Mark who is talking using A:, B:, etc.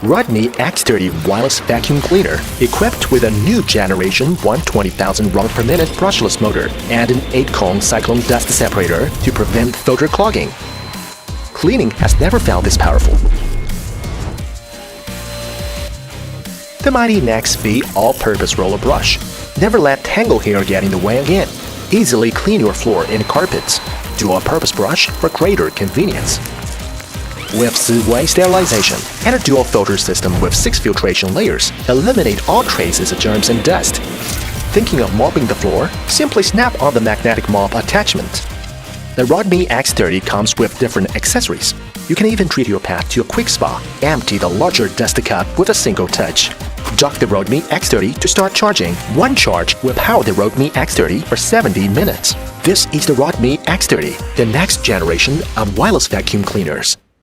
A: ROIDMI X30 wireless vacuum cleaner, equipped with a new generation 120,000 round per minute brushless motor and an 8-cone cyclone dust separator to prevent filter clogging. Cleaning has never felt this powerful. The mighty Nex-V all-purpose roller brush. Never let tangled hair get in the way again. Easily clean your floor and carpets. Dual-purpose brush for greater convenience. With two-way sterilization and a dual filter system with 6 filtration layers, eliminate all traces of germs and dust. Thinking of mopping the floor? Simply snap on the magnetic mop attachment. The ROIDMI X30 comes with different accessories. You can even treat your pet to a quick spa, empty the larger dust cup with a single touch. Dock the ROIDMI X30 to start charging. One charge will power the ROIDMI X30 for 70 minutes. This is the ROIDMI X30, the next generation of wireless vacuum cleaners.